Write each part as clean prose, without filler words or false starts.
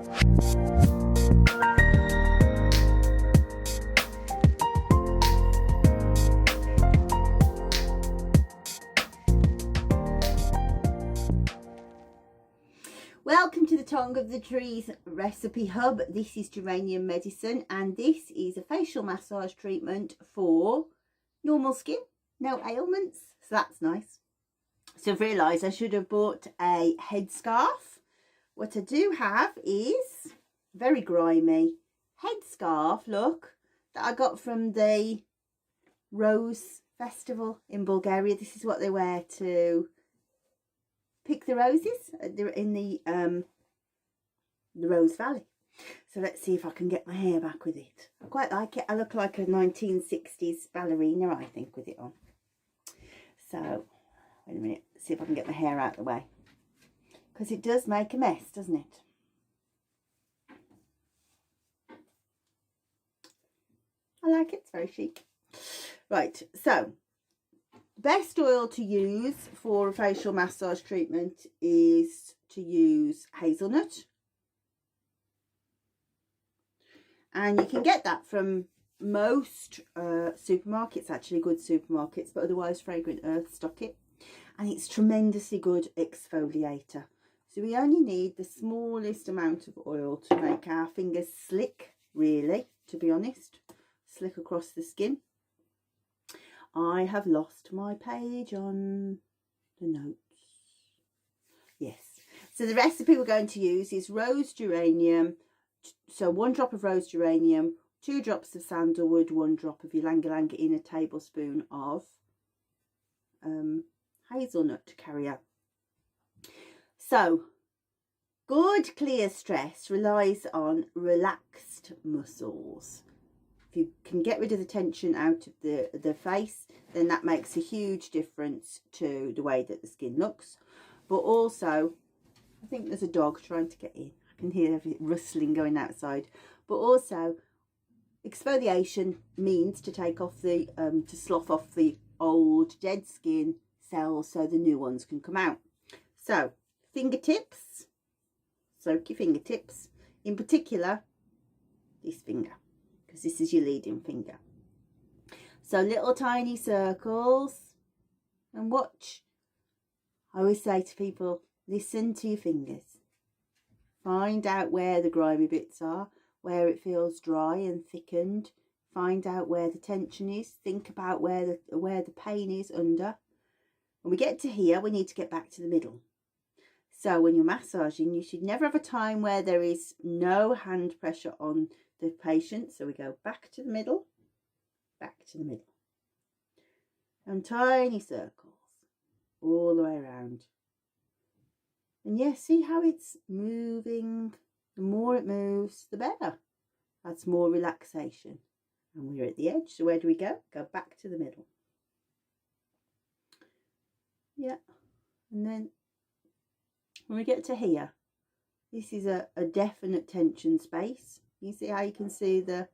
Welcome to the Tongue of the Trees Recipe Hub. This is Geranium Medicine, and this is a facial massage treatment for normal skin, no ailments, so that's nice. So I've realised I should have bought a headscarf. What I do have is very grimy headscarf, look, that I got from the Rose Festival in Bulgaria. This is what they wear to pick the roses in the Rose Valley. So let's see if I can get my hair back with it. I quite like it. I look like a 1960s ballerina, I think, with it on. So wait a minute, see if I can get my hair out of the way, because it does make a mess, doesn't it? I like it, it's very chic. Right, so best oil to use for a facial massage treatment is to use hazelnut, and you can get that from most supermarkets, actually good supermarkets, but otherwise Fragrant Earth stock it, and it's tremendously good exfoliator. So we only need the smallest amount of oil to make our fingers slick, really, to be honest, slick across the skin. I have lost my page on the notes. Yes. So the recipe we're going to use is rose geranium. So 1 drop of rose geranium, 2 drops of sandalwood, 1 drop of Ylang Ylang in a tablespoon of hazelnut carrier. So good clear stress relies on relaxed muscles. If you can get rid of the tension out of the face, then that makes a huge difference to the way that the skin looks. But also, I think there's a dog trying to get in. I can hear everything rustling going outside. But also, exfoliation means to take off the, to slough off the old dead skin cells so the new ones can come out. So, fingertips, soak your fingertips, in particular, this finger, because this is your leading finger. So little tiny circles, and watch. I always say to people, listen to your fingers. Find out where the grimy bits are, where it feels dry and thickened. Find out where the tension is. Think about where the pain is under. When we get to here, we need to get back to the middle. So when you're massaging, you should never have a time where there is no hand pressure on the patient. So we go back to the middle, back to the middle, and tiny circles all the way around. And yes, see how it's moving. The more it moves, the better. That's more relaxation. And we're at the edge, so where do we go? Go back to the middle. Yeah, and then when we get to here, this is a definite tension space. You see how you can see the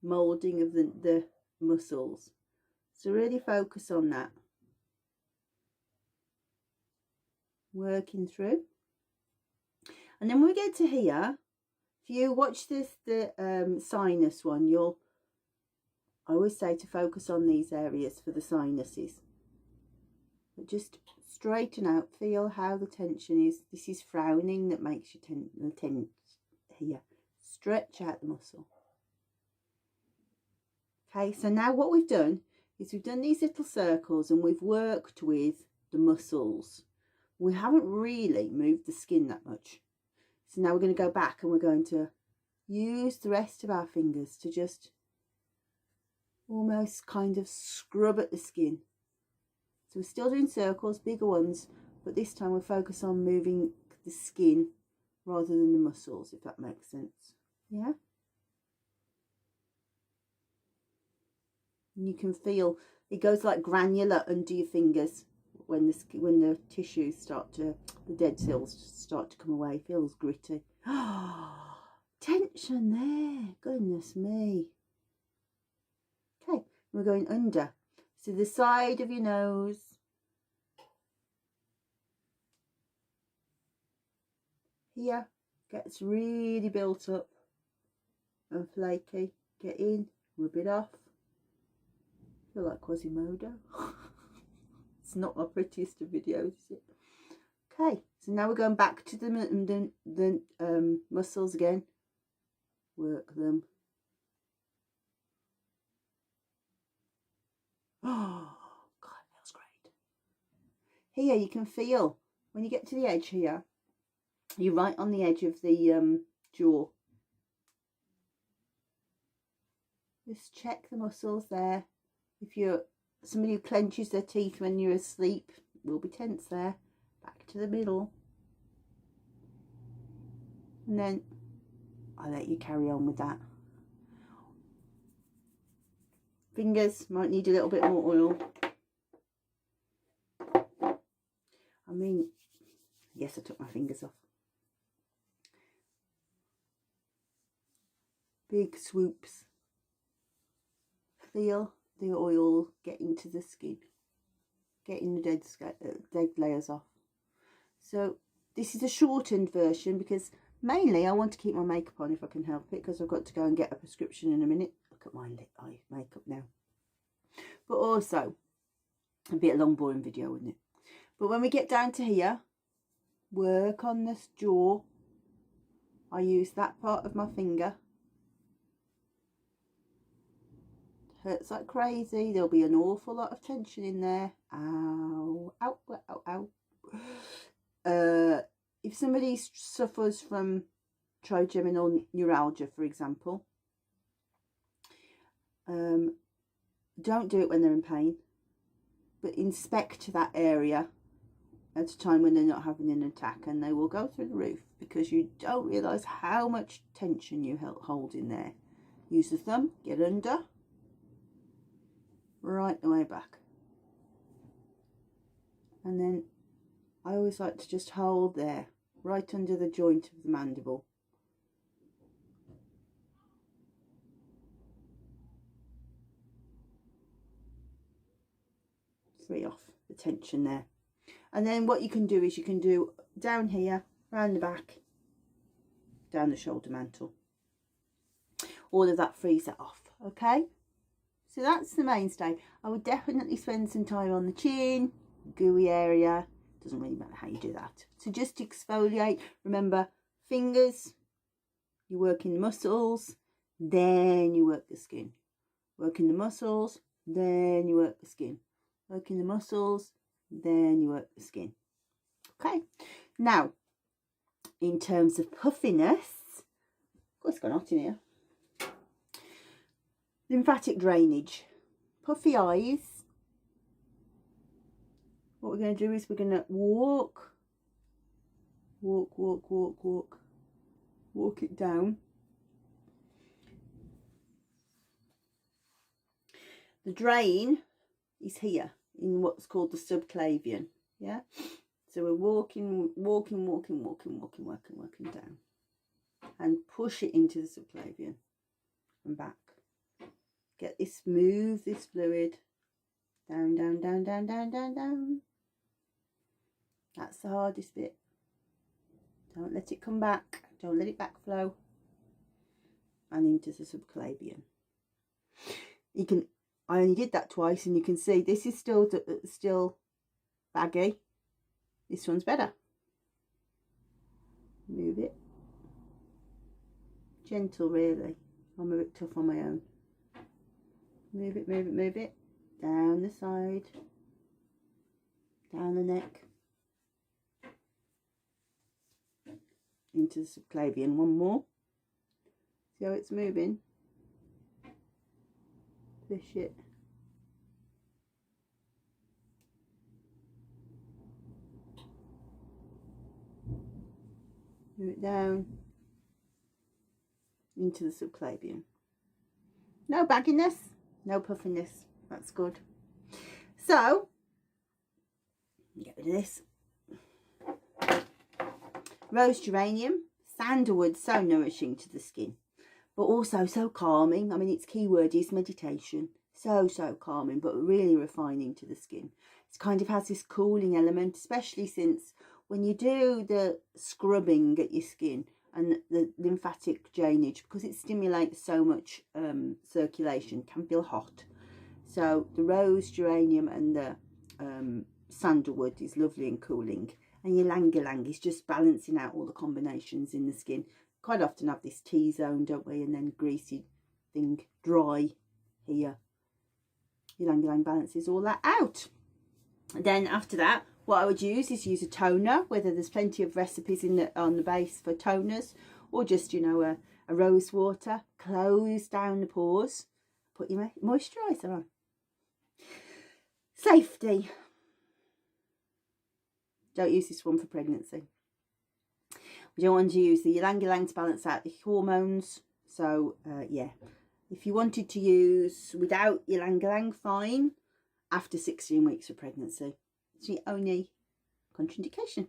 moulding of the muscles. So really focus on that. Working through. And then when we get to here, if you watch this, the sinus one, I always say to focus on these areas for the sinuses. But just straighten out, feel how the tension is. This is frowning that makes you tense here. Stretch out the muscle. Okay, so now what we've done is we've done these little circles and we've worked with the muscles. We haven't really moved the skin that much. So now we're going to go back and we're going to use the rest of our fingers to just almost kind of scrub at the skin. So we're still doing circles, bigger ones, but this time we'll focus on moving the skin rather than the muscles, if that makes sense. Yeah? And you can feel it goes like granular under your fingers when the tissues start to, the dead cells start to come away. It feels gritty. Tension there, goodness me. Okay, we're going under. So the side of your nose. Here, Gets really built up and flaky. Get in, rub it off. I feel like Quasimodo. It's not my prettiest of videos, is it? Okay, so now we're going back to the muscles again. Work them. Oh, God, it feels great. Here you can feel, when you get to the edge here, you're right on the edge of the jaw. Just check the muscles there. If you're somebody who clenches their teeth when you're asleep, will be tense there. Back to the middle. And then I'll let you carry on with that. Fingers might need a little bit more oil. I mean, yes, I took my fingers off. Big swoops. Feel the oil getting to the skin, getting the dead layers off. So this is a shortened version because mainly I want to keep my makeup on if I can help it, because I've got to go and get a prescription in a minute. Look at my eye makeup now. But also, it'd be a long boring video, wouldn't it? But when we get down to here, work on this jaw. I use that part of my finger. Hurts like crazy. There'll be an awful lot of tension in there. Ow, ow, ow, ow. If somebody suffers from trigeminal neuralgia, for example, don't do it when they're in pain, but inspect that area at a time when they're not having an attack, and they will go through the roof, because you don't realise how much tension you hold in there. Use the thumb, get under, right the way back, and then I always like to just hold there, right under the joint of the mandible. Free off the tension there. And then what you can do is you can do down here, round the back, down the shoulder mantle. All of that frees it off, okay? So that's the mainstay. I would definitely spend some time on the chin, gooey area. Doesn't really matter how you do that. So just exfoliate. Remember, fingers, you work in the muscles, then you work the skin. Work in the muscles, then you work the skin. Work in the muscles, then you work the skin. Okay. Now, in terms of puffiness, oh, it's gone hot in here. Lymphatic drainage. Puffy eyes. What we're going to do is we're going to walk it down. The drain is here in what's called the subclavian. Yeah, so we're walking down and push it into the subclavian and back. Get this, move this fluid down, down, down, down, down, down, down. That's the hardest bit. Don't let it come back. Don't let it backflow. And into the subclavian. You can. I only did that twice, and you can see this is still baggy. This one's better. Move it. Gentle, really. I'm a bit tough on my own. Move it, move it, move it. Down the side. Down the neck. Into the subclavian. One more. See how it's moving? Push it. Move it down into the subclavian. No bagginess, no puffiness. That's good. So, get rid of this. Rose geranium, sandalwood, so nourishing to the skin, but also so calming. I mean, its key word is meditation. So calming, but really refining to the skin. It kind of has this cooling element, especially since when you do the scrubbing at your skin and the lymphatic drainage, because it stimulates so much circulation, can feel hot. So the rose, geranium and the sandalwood is lovely and cooling, and Ylang Ylang is just balancing out all the combinations in the skin. Quite often have this T-zone, don't we, and then greasy thing, dry here. Ylang Ylang balances all that out. And then after that, what I would use is use a toner, whether there's plenty of recipes on the base for toners, or just, you know, a rose water. Close down the pores, put your moisturiser on. Safety. Don't use this one for pregnancy. We don't want to use the Ylang Ylang to balance out the hormones. So yeah, if you wanted to use without Ylang Ylang, fine, after 16 weeks of pregnancy. It's the only contraindication.